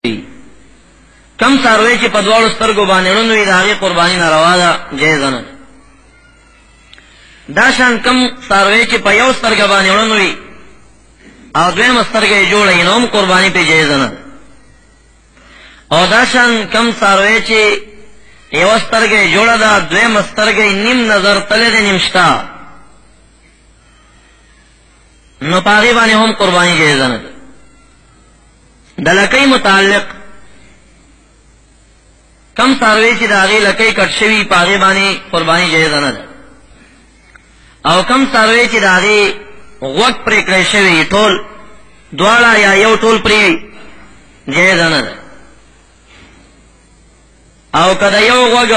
کم ساروی چې په دواړو سترګو باندې ړوند وي د هغې قرباني ناروا ده، جایزه نه ده. دا شان کم ساروی چې په یو سترګه باندې ړوند وي او دویمه سترګه یې جوړه وي نو هم قرباني پې جایزه نه ده. او دا شان کم ساروی چې یوه سترګه یې جوړه ده دویمه سترګه یې نیم نظر تللی دی نیم شته، نو په هغې باندې هم قرباني جایزه نه ده. د لکۍ متعلق کم ساروی چې د هغې لکۍ کټ شوي په هغې باندې قرباني جایزه نه ده، او کم ساروی چې د هغې غوږ پرې کړی شوي ټول دواړه یا یو ټول پرې جایزه نه ده. او که د یو غوږ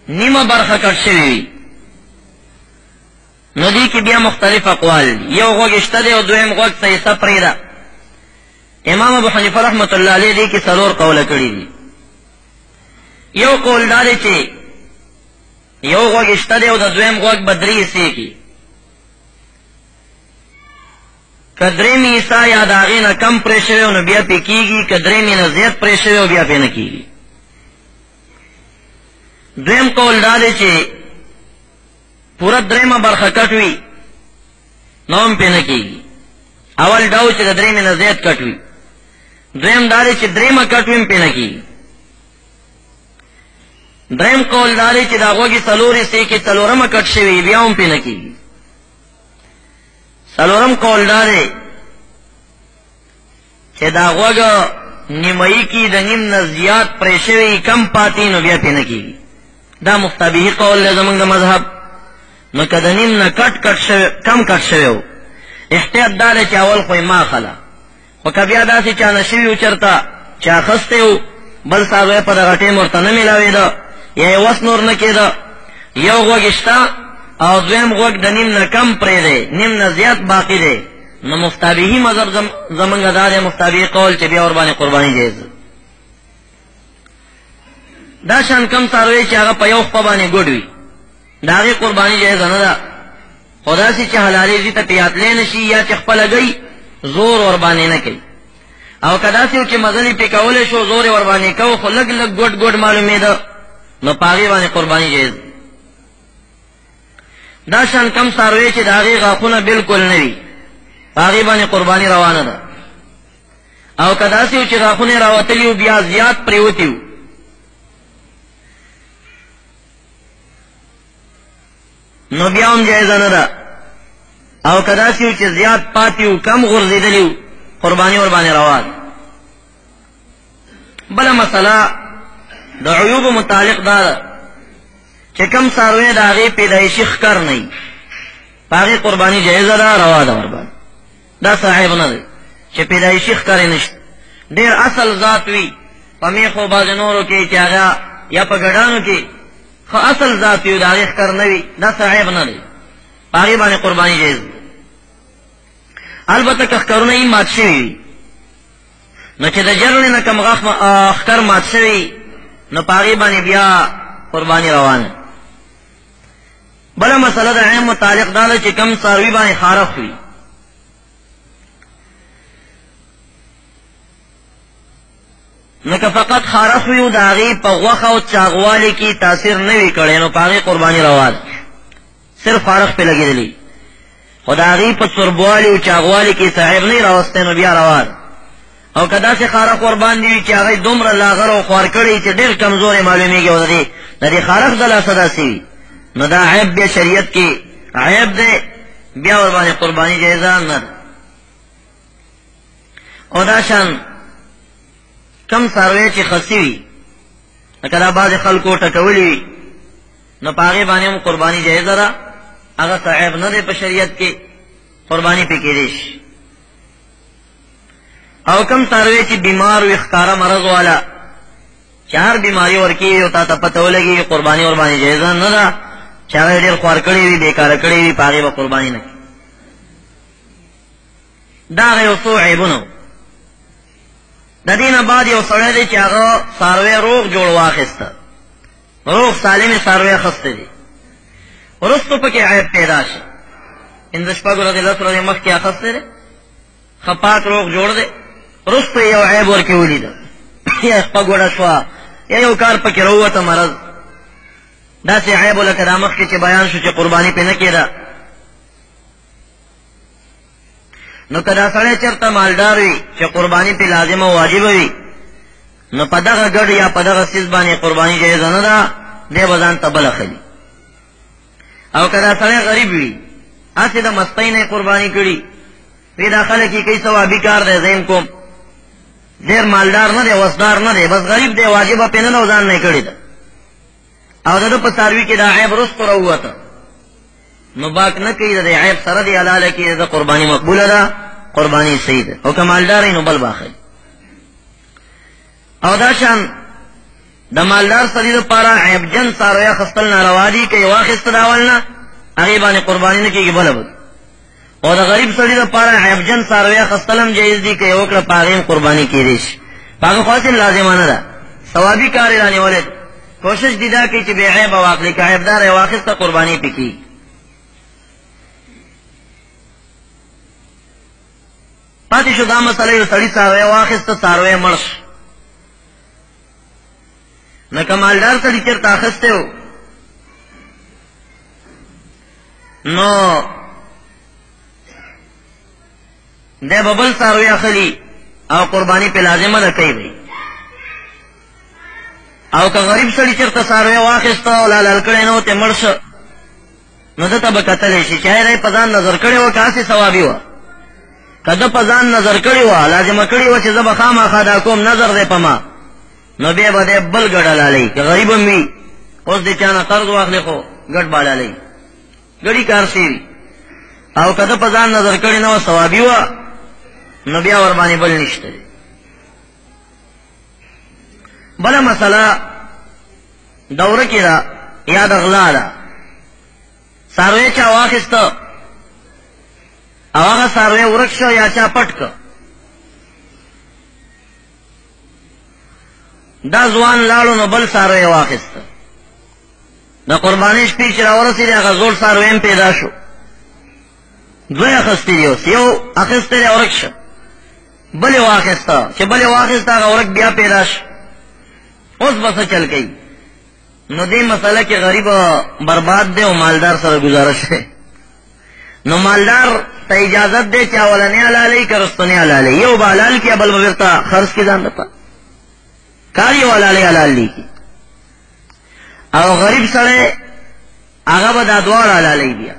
نیمه برخه کټ شوي وي نو دې کې بیا مختلف اقوال دي. یو غوږ شته دی او دویم غوږ څه حصه پرېږده. امام ابو حنیفه رحمت الله علیه دې کې څلور قوله کړي دي. یو قول دا دی چې یو غوږ شته دی او د دویم غوږ به درې حصې کړي، که درېیمې حصه یا د هغې نه کم پرې شوی نو بیا پې کېږي، که درېیمې نه زیات پرې شوی او بیا پې نه کېږي. دویم قول دا دی چې پوره درېیمه برخه کټ وي نو هم پې نه کېږي. اول ډاو چې د درېیمې نه زیات کټ وي، دویم دا دی چې درېیمه کټ وي هم پې نه کېږي. درېیم قول دا دی چې د غوږې څلور حصې کې څلورمه کټ شوي بیا هم پې نه کېږي. څلورم قول دا دی چې دا غوږ نیمایي کې د نیم نه زیات پرې شوي کم پاتې نو بیا پې نه کېږي. دا مفتبهي قول دی زموږ د مذهب. نو که د نیم نه کم کټ شوی و احتیاط دا دی چې اول خو یې ماخله، خو که بیا داسې چانه شوي و چېرته چې اخستی و بل ساروی په دغه ټیم ورته نه میلاوېده یا یې وس نور نه کېده، یو غوږ شته او دویم غوږ د نیم نه کم پرې دی نیم نه زیات باقي دی، نو مفتبهي مذهب زمونږ دا دی مفتبهي قول چې بیا ورباندې قرباني جایز ده. دا شان کم ساروی چې هغه په یو خپه باندې ګوډ وي د هغې قرباني جایزه نه ده، خو داسې چې حلالېږي ته پیاتلی نه شي یا چې خپله گئی زور ورباندې نه کوي، او که داسې و چې مزل یې پې کولی شو زور یې ورباندې کو خو لږ لږ ګوډ ګوډ معلومېده نو په هغې باندې قرباني جایز ده. دا شان کم ساروی چې د هغې غاښونه بلکل نه وي په هغې باندې قرباني روانه ده، او که داسې و چې غاښونه یې راوتلي و بیا زیات پرېوتي و نو بیا هم جایزه نه ده، او که داسې و چې زیات پاتې و کم غورځېدلي و قرباني ورباندې روا ده. بله مسله د عیوبو متعلق دا ده چې کم څاروی د هغې پیدایشي ښکر نه وي په هغې قرباني جایزه ده روا ده ورباندې. دا صحیح نه دی چې پیدایشي ښکر یې نشته، ډېر اصل ذات وي په میخو بعضې نورو کې چې هغه یا په ګډانو کې خو اصل ذات وي د هغې ښکر نه وي، دا صحیح نه دی په هغې باندې قرباني جایز ده. البته که ښکرونه یې مات شوي وي نو چې د جرړې نه کم ښکر مات شوي نو په هغې باندې بیا قرباني روانه. بله مسله د عین متعلق دا ده چې کم څاروي باندې خارښ وي نو که فقط خارښ وي او د هغې په غوښه او چاغوالي کې تاثیر نه وي کړی نو په هغې قرباني روا ده، صرف خارښ پې لګېدلی، خو د هغې په چربوالي او چاغوالي کې صحیح نه وي راوستی نو بیا روا ده. او که داسې خارښ ورباندې وي چې هغه دومره لاغر او خوار کړی چې ډېر کمزوری معلومېږي او د دې خارښ د لاسه داسې وي نو دا عیب بیا شریعت کې عیب دی، بیا ورباندې قرباني جایزه نه ده. او دا شان کم څاروی چې خصي وي لکه دا بعضې خلکو ټکولي وي نو په هغې باندې هم قرباني جایزه ده، هغه څه عیب نه دی په شریعت کې، قرباني پې کېدی شي. او کم څاروی چې بیمار وي ښکاره مرض والا چې هر بیماري ورکېږي او تا ته پته ولګېږي قرباني ورباندې جایزه نه ده، چې هغه یې ډېر خوار کړی وي بېکاره کړی وي په هغې به قرباني نه کړي. دا هغه یو څو عیبونه و. د دې نه بعد یو سړی دی چې هغه څاروی روغ جوړ واخیسته، روغ سالمې څاروی اخیستی دی، وروستو پکې عیب پیدا شي، پنځه شپږ ورځې لس ورځې مخکې اخیستی دی، ښه پاک روغ جوړ دی رستو یو عیب ورکی ولید یا شپگوڑا شوا یا یو کار پکی رووتا مرض دا سی عیبو لکه دا مخی چی بیان شو چی قربانی پی نکی دا نو کدا سڑے چرتا مالدار وی چی قربانی پی لازم و واجب وی نو پدغ گڑ یا پدغ سیز بانی قربانی جایز ندا دے بزان تبل خلی او کدا سڑے غریب وی آسی دا مستین قربانی کری وی دا خلقی کئی ثوابی کار دے زیم کوم دیر مالدار نہ دے وسدار نہ دے بس غریب دے واجب پہ نہ وزان نہیں کڑی دا او دا په ساروی کې دا عیب رستو راوته نو باک نه کوي دا عیب سره دی حلاله کې دا قربانی مقبوله ده قربانی صحیح ده او کمالدار نو بل باخل او دا شان د مالدار سړي لپاره عیب جن ساروی خستل ناروا دي کوي واخست داولنا هغه باندې قربانی نه کیږي بل او دا غریب سړي لپاره عیب جن ساروی خستلم جایز دي کوي وکړه پاغین قربانی کیږي پاغه خاصه لازمانه ده ثوابي کار اعلان ولید کوشش دیدا کی چې بے عیب واقع کا عیبدار واخسته قربانی پکی پاتې شو دا مسئله سړی ساروی واخسته ساروی مرش نه کمالدار سړی چرته اخسته و نو دے ببل ساروی اخلی او قربانی پہ لازمه ده کوي بھئی او که غریب سړی چرته ساروی واخسته او لال کړي نو ته مرش نو دته به کتلی شي چې هغه په ځان نظر کړي و کاسي ثوابي و کده په ځان نظر کړي و لازم کړي و چې زب خامخا دا کوم نظر دې پما نو به به بل ګډلالي که غریب می اوس دې چانه قرض واخلې خو ګډ بالالي ګډي کار شي او کده په ځان نظر کړي نو ثوابي و نو بیا ور باندې بل نشته بلا مسئلہ دوره کی دا یا دا غلا دا ساروی چا واخستا او آغا ساروی ورکشو یا چا پٹکا دا زوان لالو نو بل ساروی واخستا دا قربانیش پیچ راورسی دی آغا زور سارویم پیدا شو دوی اخستی دیوس یو اخستی دی ورکشو بلی واخستا چه بلی واخستا آغا ورک بیا پیدا شو اوس بس چل گئی نو دی مسئلہ کہ غریب برباد دے و مالدار سر گزارش ہے نو مالدار تا اجازت دے چاولنے علالی کرستنے علالی یو با حلال کیا بل بغیرتا خرص کی دان دپا کاری و علالی حلال لی کی او غریب سڑے آغا با دادوار علالی بیا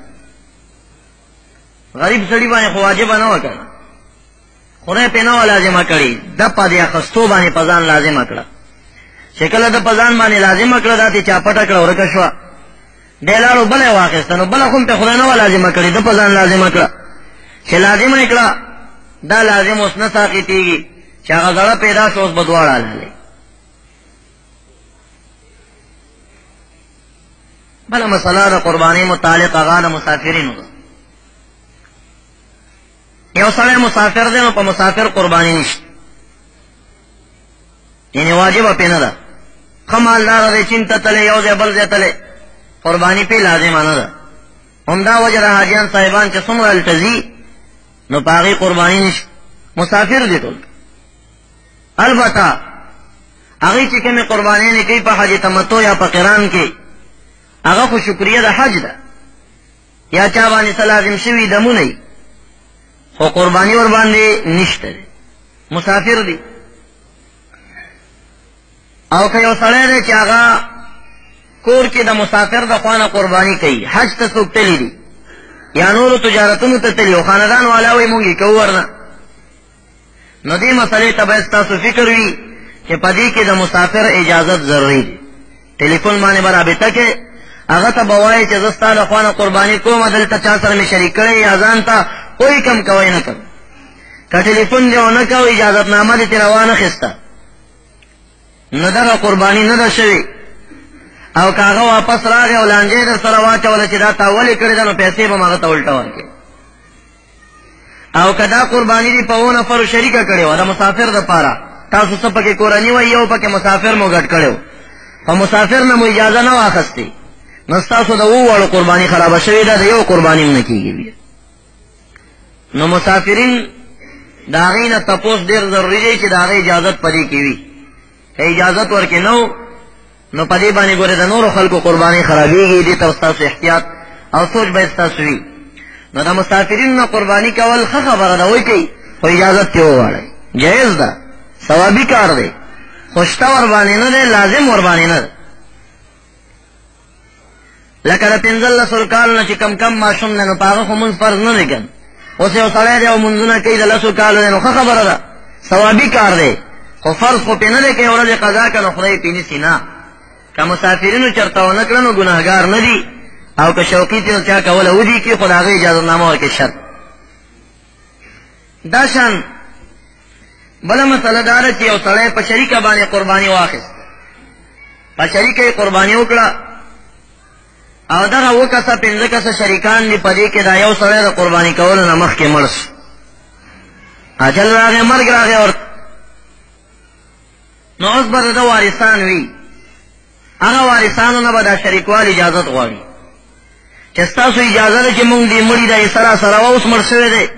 غریب سڑی بانے خواجب نو کرنا خورے پہ نو لازمہ کری دپا دیا خستو بانے پزان لازمہ کرا شکل دا پزان باندې لازم کړه داتې چا پټه کړه ورکه شوه ډیلاړو بله واخیسته نو بله خو م پې خدای نه وه لازمه کړې ده پزان لازمه کړه چې لازمه یې کړه دا لازم اوس نه ساقطېږي چې هغه زړه پیدا شو اوس به دواړه حلالوي بله مسله د قربانۍ متعلق هغه د مسافرینو ده یو سړی مسافر دی نو په مسافر قرباني نشته یعنی واجب پې نه ده ښه مالدار دی چین ته تللی یو ځای بل ځای تللی قرباني پې لازمه نه ده همدا وجه د حاجیان صاحبان چې څومره هلته ځي نو په هغې قرباني نشته مسافر دي ټول البته هغې چې کومې قربانۍ کوي په حج تمتع یا په قران کې هغه خو شکریه د حج ده یا چا باندې څه لازم شوي دمونه یي خو قرباني ور باندې نشته دی مسافر دی او که یو سړی دی چې هغه کور کې د مسافر د خوانه قرباني کوي حج ته څوک تللی دي یا نورو تجارتونو ته تللی او خاندان والا وایي مونږ یې کوو ورنه نو دې مسئلې ته باید ستاسو فکر وي چې په دې کې د مسافر اجازت ضروري دی ټلیفون باندې به رابطه کې هغه ته به وایي چې زه ستا د خوانه قرباني کوم دلته چا سره مې شریک کړی یا ځان ته کوئی کم کوی نه کوي که ټلیفون دې ونه کوي اجازتنامه دې ترې راوانخېسته نو دغه قرباني نه ده شوې او که هغه واپس راغی او لانجې در سره واچوله چې دا تا ولې کړې ده نو پیسې به م هغه ته الټه ورکړې او که دا قرباني دې په 2 نفرو شریکه کړې وه د مسافر دپاره تاسو څه پکې کورني وئ یو پکې مسافر مو ګډ کړی و په مسافر نه مو اجازه نه واخیستې نو ستاسو د 2 واړو قرباني خرابه شوې ده د یو قرباني هم نه کېږي بیا نو مسافرین دا هغې نه تپوس ډېر ضروري دی چې د هغې اجازت په دې کې وي. که اجازت ورکې نه نو په دې باندې ګورې د نورو خلکو قربانۍ خرابېږي. دې ته ستاسو احتیاط او سوچ به ستاسو وي. نو د مسافرینو نه قرباني کول ښه خبره ده، وایي کوي خو اجازت ترې وغواړئ، جایز ده، ثوابي کار دی، خو شته ورباندې نه دی، لازم ورباندې نه ده. لکه د 15 کالو نه چې کم ماشوم دی نو په هغه خو مونځ فرض نه دی که نه. اوس یو سړی دی او مونځونه کوي د 10 کالو دی نو ښه خبره ده، ثوابي کار دی، خو فرض خو پې نه دی که یو ورځ قضا که نو خدای پې نیسي نه. که مسافرینو چېرته ونه کړه نو ګناهګار نه دي، او که شوقي تې نو چا کوله ودي کړي، خو د هغې اجازتنامه ورکړي شرط. دا شان بله مسله دا ده چې یو سړی په شریکه باندې قرباني واخیست، په شریکه یې قرباني وکړه او دغه 2 کسه 5 کسه شریکان دي، په دې کې دا یو سړی د قرباني کولو نه مخکې مړ شو، اجل راغی، مرګ راغی ورته. نو اوس به د ده وارثان وي، هغه وارثانو نه به دا شریکوال اجازت غواړي چې ستاسو اجازه ده چې مونږ دې مړي دی سره اوس مړ شوی دی،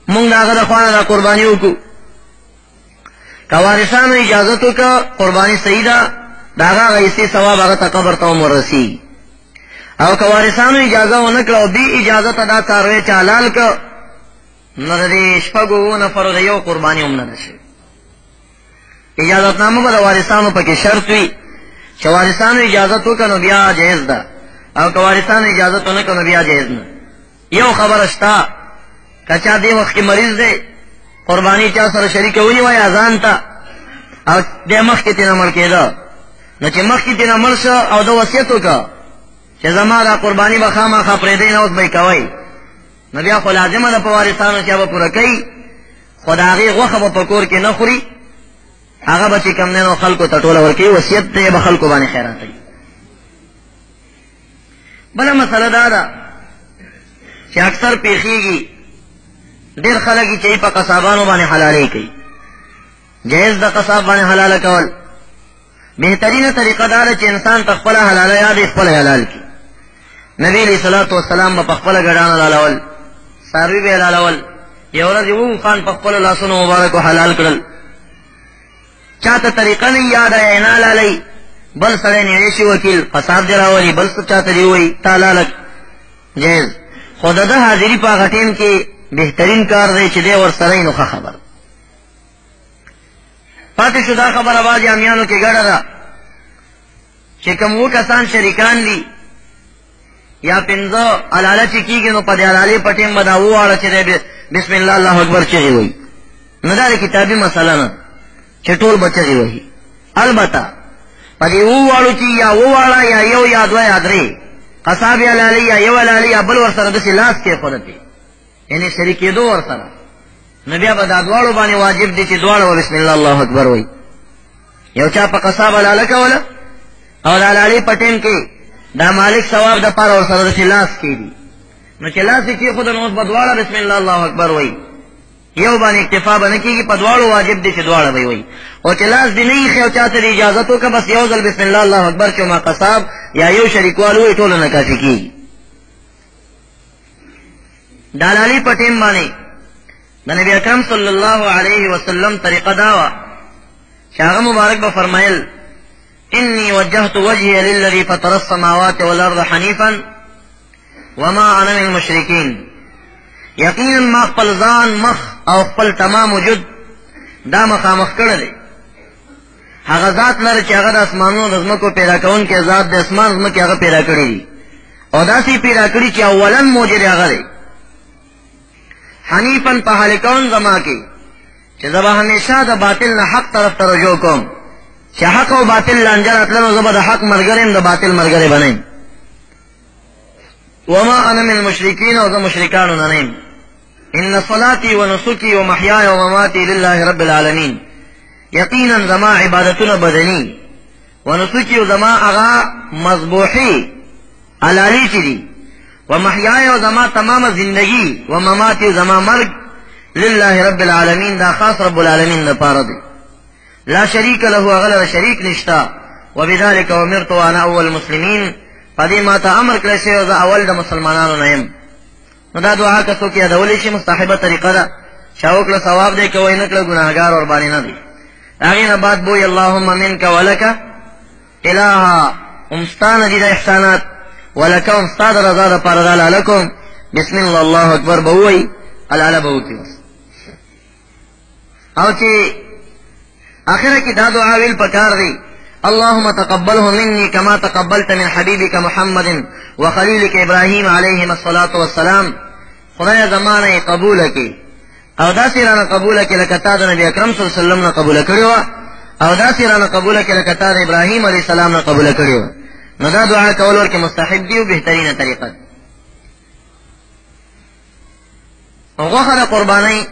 مونږ د هغه د خوا نه دا قرباني وکړو. که وارثانو اجازت وکړه قرباني صحیح ده، د هغه حیثي ثواب هغه ته قبر ته هم ورسېږي. او که وارثانو اجازه ونه کړه او بې اجازته دا څاروی چا حلال کړه نو د دې 6 نفرو د یو قرباني هم نه ده شوې. اجازتنامه به د وارثانو پکې شرط وي چې وارثانو اجازت وکړه نو بیا جایز ده، او که وارثانو اجازت ونه کړه نو بیا جایز نه. یو خبره شته، که چا دې وخت کې مریض دی قرباني چا سره شریکه ونیوی اذان ته او دی مخکې ترې نه مړ کېده، نو چې مخکې ترې نه مړ شه او د وصیت وکړه چې زما دا قرباني به خامخا پرېږدئ نه اوس به یې کوئ، نو بیا خو لازمه ده په وارثانو چې به پوره کوي، خو د هغې غوښه به په کور کې نه خوري، هغه به چې کوم دی نو خلکو ته ټوله ورکوي، وصیت ته یې به خلکو باندې خیراتوي. بله مسله دا ده چې اکثر پیښېږي ډېر خلک یې چې په قصابانو باندې حلالۍ کوي، جایز د قصاب باندې حلاله کول. بهترینه طریقه دا ده چې انسان ته خپله حلاله یاد یې خپله حلال کړي. نبي علیه صلات وسلام به په خپله ګډان حلالول، څاروي به یې حلالول. یو ورځ یې خان په خپلو لاسونو مبارکو حلال کړل. چا ته طریقه نه یاد یا نه حلالوي، بل سړی نیوی شي وکیل قصاب دې راولي، بل څه چا ته دې ووایي ته حلاله جایز، خو د ده حاضري په هغه ټیم کې بهترین کار دی چې دی ورسره نو ښه خبر. پاتې شو دا خبره بعضې امیانو کې ګډه ده چې کوم 2 کسان شریکان دي یا 5 حلاله چې کېږي نو په دې حلالۍ په ټیم به دا وواړه چې دی بسم الله الله اکبر چغې وایي. نو دا د کتابي مسله نه چې ټول به چغې وهي، البته په دې وواړو چې یا وواړه یا یو یا 2 یا 3 قصاب یې حلالۍ یا یو حلالۍ یا بل ورسره داسې لاس کېښوده پې یعنی شریکېدو ورسره، نو بیا به دا دواړو باندې واجب دي چې دواړه به بسم الله الله اکبر وایي. یو چا په قصاب حلاله کوله او د حلالۍ په ټیم کې دا مالک ثواب دپاره ورسره داسې لاس کېدي، نو چې لاس یې کېښوده نو اوس به دواړه بسم الله الله اکبر وایي. یو باندې اکتفا به نه کېږي، په دواړو واجب دي چې دواړه به یې وایي. او چې لاس دې نه ایښی او چا ته دې اجازت وکړه بس یو ځل بسم الله الله اکبر چې ما قصاب یا یو شریکوال وایي ټوله نه کافي کېږي. د حلالۍ په ټیم باندې د نبی اکرم صلی الله علیه وسلم طریقه دا وه چې هغه مبارک به فرمایل انی وجهت وجهی للذي فطر السماوات والارض حنیفا وما انا من المشرکین. یقینا ما خپل ځان مخ او خپل تمام وجود دا مخامخ کړی دی هغه ذات لره چې هغه د اسمانونو د ځمکو پیدا کوونکی ذات د اسمان ځمکې هغه پیدا کړي دي او داسې پیدا کړي چې اولا موجد هغه دی حنیفا په حال کون زما کې چې زه به همیشه د باطل نه حق طرف ته رجوع کوم، چې حق او باطل لانجه راتله نو زه به د حق ملګری یم، د باطل ملګری به نه یم. وما انا من المشرکین، او زه مشرکانو نه نه یم. ان صلاتي ونسكي ومحياي ومماتي لله رب العالمين. یقینا زما عبادتونه بدنی ونسكي زما هغه مذبوحي حلالي چې دي، ومحیای او زما تمام زندگی ومماتی زما مرگ لله رب العالمین دا خاص رب العالمین دپاره دی، لا شریک له هغه شریک نشتا. وبذلک امرت وانا اول مسلمین، په دې ما ته امر کړی شوی زه اول د مسلمانانو نه یم. نو دا دعا که څوک یادولی شي مستحبه طریقه ده چا وکړه ثواب دی، که وی نه کړه ګناهګار ورباندې نه دی. هغې نه بعد بوی اللهم منک ولک الها، ستا نه دي دا احسانات، ولک هم ستا د رضا دپاره دا لعلکم بسم الله الله اکبر به ووایي، العله به وکړي بس. او چې آخره کې دا دعا ویل پکار دی، اللهم تقبله مني كما تقبلت من حبيبك محمد وخليلك ابراهيم عليهم الصلاة والسلام. خدای زمانه قبول کی او داسې رانه قبول کی لکه تا د نبی اکرم صلی الله علیه وسلم نه قبول کړی وه، او داسې رانه قبول کی لکه تا د ابراهیم علیه السلام نه قبول کړی وه. نو دا دعا کول ورکې مستحب دي او بهترینه طریقه ده. غوښه د قربانۍ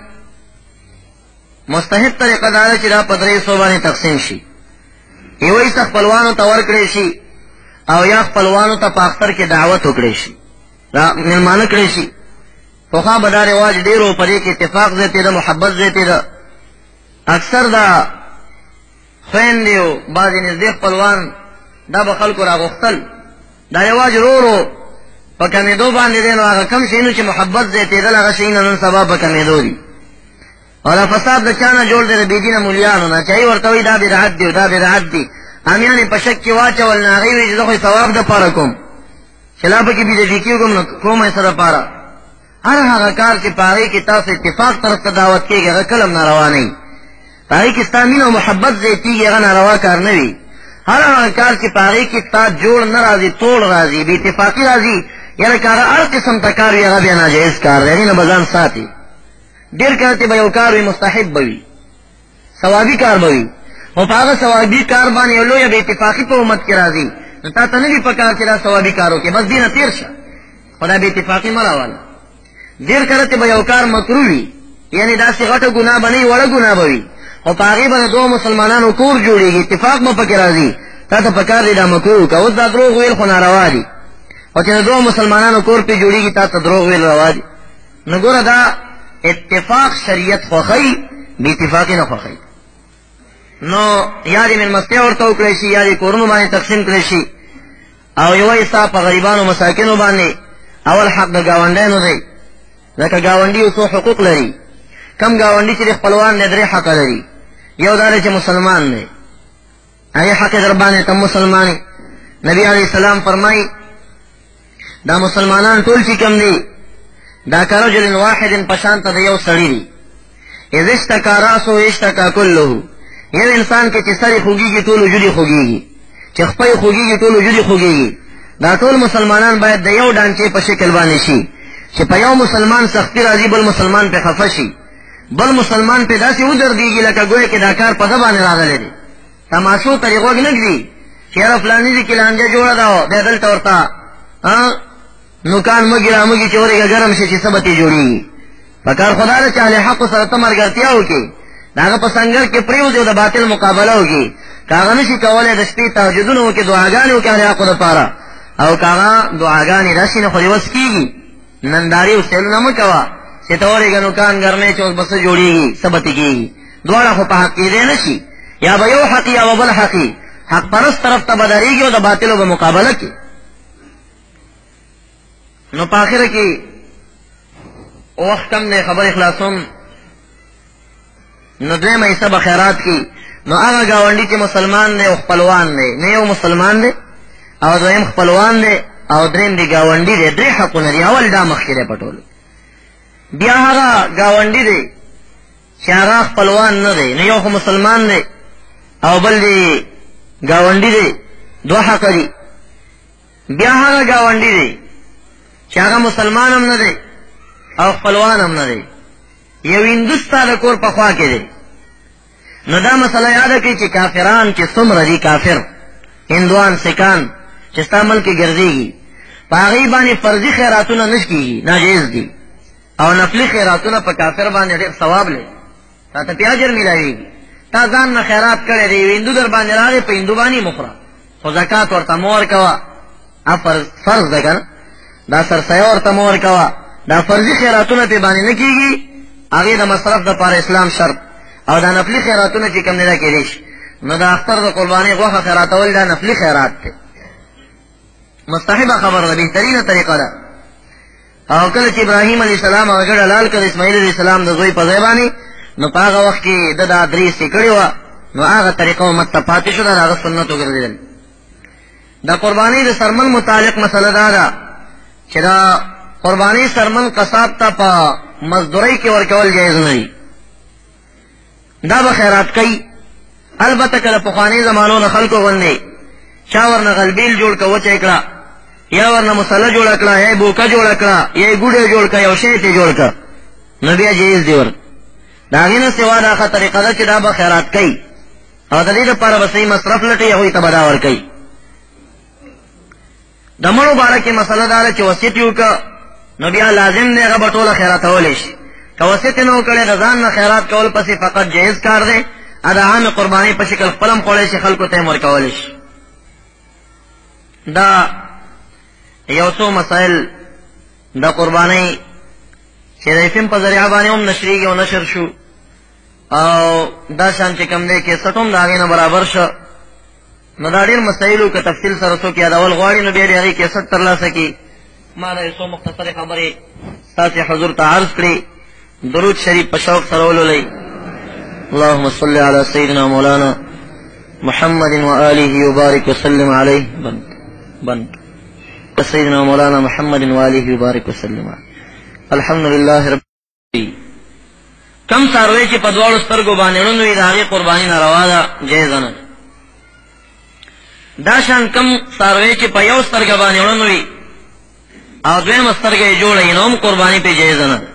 مستحب طریقه دا ده چې دا په درې څو باندې تقسیم شي. یو یې خپلوانو ته ورکړی شي، او یا خپلوانو ته په اختر کې دعوت وکړی شي، مېلمانه کړی شي. پخوا به دا رواج ډېر و، په دې کې اتفاق زیاتې ده، محبت زیاتې ده. اکثر دا خویندې او بعضې نږدې خپلوان دا به خلکو راغوښتل. دا رواج ورو ورو په کمېدو باندې دی. نو هغه کم شیونه چې محبت زیاتېدل هغه شیونه نن سبا په کمېدو دي. او دا فساد د چا نه جوړ دی؟ د بېدینه مولیانو نه، چې هغوی ورته وایي دا بدعت دی او دا بدعت دی. امیان یې په شک کې واچول، نه هغوی وایي چې زه خو یې ثواب دپاره کوم، چې لا پکې بېدعتي کېږم نو کوم یې څه دپاره. هر هغه کار چې په هغې کې تاسو اتفاق طرف ته دعوت کېږي هغه کله هم ناروا نه وي. په هغې کې ستا مینه او محبت زیاتېږي هغه ناروا کار نه وي. هر هغه کار چې په هغې کې ستا جوړ نه راځي، توړ راځي، بې اتفاقي راځي، یعنې که هغه هر قسم ته کار وي هغه بیا ناجایز کار دی، هغې نه به ځان ساتي. ډېر کله چې به یو کار وي مستحب به وي، ثوابي کار به وي، خو په هغه ثوابي کار باندې یو لویه بې اتفاقي په امت کې راځي، نو تا ته نه وي په کار چې دا ثوابي کار وکړې، بس دې نه تېر شه، خو دا بې اتفاقي مه راوله. ډېر کله چې به یو کار مکروه وي، یعنې داسې غټه ګناه به نه وي، وړه ګناه به وي، خو په هغې به د دوه مسلمانانو کور جوړېږي، اتفاق به پکې راځي، تا ته په کار دی دا مکروه وکړه. اوس دا دروغ ویل خو ناروا دي، او چې د دوه مسلمانانو کور پې جوړېږي تا ته دروغ ویل روا دي. نو ګوره دا اتفاق شریعت خوښوي، بې اتفاقي نه خوښوي. نو یا دې مېلمستیا ورته وکړی شي، یا دې کورونو باندې تقسیم کړی شي، او یوه یې ستا په غریبانو مساکینو باندې اول حق د ګاونډیانو دی. ځکه ګاونډي یو څو حقوق لري. کم ګاونډي چې د خپلوان دی 3 حقه لري. یو دا دی چې مسلمان دی، هغې حق یې در باندې ته مسلمان یې. نبي علیه السلام فرمایي دا مسلمانان ټول چې کم دي دا کرجل واحد په شان ته د یو سړي دي. اذ اشتکا راسو اشتکا کله، یو انسان کې چې سر یې خوږېږي ټول وجود یې خوږېږي، چې خپه یې خوږېږي ټول وجود یې خوږېږي. دا ټول مسلمانان باید د یو ډانچې په شکل باندې شي، چې په یو مسلمان سختي راځي بل مسلمان پې خفه شي، بل مسلمان پې داسې ودرېږي لکه ګویا کې دا کار په ده باندې راغلی دی. تماشو ته یې غوږ نه ږدي چې یاره فلاني ځای کې لانجه جوړه ده، بیا دلته ورته نوکان مږي رامږي چې ورېږه ګرم شي چې څه به ترې جوړېږي. په کار خدا ده چې اهل حقو سره ته ملګرتیا وکړې، د هغه په سنګر کې پرېوځې او د باطل مقابله وکړي. که هغه نه شي کولی د شپې تهجدونه وکړي، دعاګانې وکړي اهل حقو دپاره، او که هغه دعاګانې راشي نه خو دې وس کېږي. نندارې او سیلونه مه کوه چې ته ورېږه نوکان ګرمې چې اوس به څه جوړېږي، څه به ترې کېږي. دواړه خو په حق کېدی نه شي، یا به یو حقي یا به بل حقي، حق پرست طرف ته به درېږي او د باطلو به مقابله کړي. نو په آخره کې وخت کم دی، خبرې خلاصوم. نو دویمه حصه به خیرات کې. نو هغه ګاونډي چې مسلمان دی او خپلوان دی، نه یو مسلمان دی او دویم خپلوان دی او دریم دی ګاونډي دی، 3 حقونه دي. اول دا مخکې دی په ټولو. بیا هغه ګاونډي دی چې هغه خپلوان نه دی، نه یو خو مسلمان دی او بل دی ګاونډي دی، 2 حق دي. بیا هغه ګاونډي دی چې هغه مسلمان هم نه دی او خپلوان هم نه دی، یو هندوستا د کور په خوا کې دی. نو دا مسله یاده کړئ چې کافران چې څومره دي، کافر هندوان سکان چې ستا ملک کې ګرځېږي، په هغې باندې فرضي خیراتونه نه کېږي، ناجایز دي. او نفلي خیراتونه په کافر باندې ډېر ثواب لري، تا ته پې اجر میلاوېږي. تا ځان نه خیرات کړی دی، یو هندو در باندې راغی، په هندو باندې مخوره، خو زکات ورته مه ورکوه، فرض ده که نه، دا سرسایه ورته مه ورکوه. دا فرضي خیراتونه پې باندې نه کېږي، هغې د مصرف دپاره اسلام شرط. او دا نفلي خیراتونه چې کوم دی دا کېدی شي. نو د اختر د قربانۍ غوښه خیراتول دا نفلي خیرات دی، مستحبه خبر ده، بهترینه طریقه ده. او کله چې ابراهیم علیه السلام هغه ګډ حلال کړ اسماعیل علیه السلام د زوی په ځای باندې، نو په هغه وخت کې د دا درې سکړې وه، نو هغه طریقه امت ته پاتې شو، د هغه سنت وګرځېدل. د قربانۍ د سرمن متعلق مسله دا ده چې دا قربانۍ سرمن قصاب ته په مزدورۍ کې ورکول جایز نه دي. دا به خیرات کوي، البته کله پخواني زمانو نه خلکو غوندې چا ورنه غلبیل جوړ که وچه کړه، یا ورنه مسله جوړه کړه، یا بوکه جوړه کړه، یا ګوډې جوړ کړه، یو شی ته جوړ کړه، نو بیا جایز دی. ور د هغې نه سوا دا ښه طریقه ده چې دا به خیرات کوي او د دې دپاره به صحیح مصرف لټوي، هغوی ته به دا ورکوي. د مړو باره کې مسله دا ده چې وصیت یې وکړه نو بیا لازم دی هغه به ټوله خیراتولی شي. که وصیت یې نه وکړی د ځان نه خیرات کول پسې فقط جایز کار دی، د عامې قربانۍ په شکل خپل هم خوړی شي، خلکو ته یې ورکولی شي. دا یو څو مسایل د قربانۍ چې د ایفم په ذریعه باندې هم نشریږي او نشر شو، او دا شان چې کوم دی کیسټ هم د هغې نه برابر شو، نو دا ډېر مسایلو که تفصیل سره څوک یادول غواړي نو بیا د هغې کیسټ ترلاسه کړي. ما دا یو څو مختصرې خبرې ستاسې حضور ته عرض کړي. درود شریف په شوق سره ولولئ. اللهم صل على سيدنا مولانا محمد وآله وبارك وسلم عليه بند سيدنا مولانا محمد وآله وبارك وسلم عليه. الحمد لله رب العالمين. کم څاروی چې په دواړو سترګو باندې ړوند وي د هغې قرباني ناروا ده، جایزه نه ده. دا شان کم څاروی چې په یو سترګه باندې ړوند وي او دویمه سترګه یې جوړه وي نو هم قرباني پې جایزه نه ده.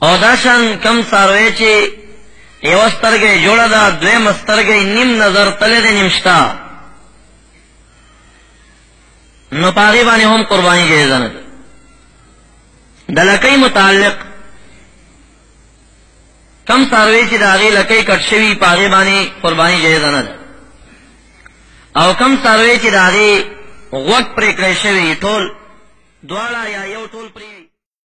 او دا شان کم څاروی چې یوه سترګه یې جوړه ده، دویمه سترګه یې نیم نظر تللی دی نیم شته، نو په هغې باندې هم قرباني جایزه نه ده. د لکۍ متعلق کم څاروی چې د هغې لکۍ کټ شوي په هغې باندې قرباني جایزه نه ده، او کم څاروی چې د هغې غوږ پرې کړی شوي ټول دواړه یا یو ټول پرې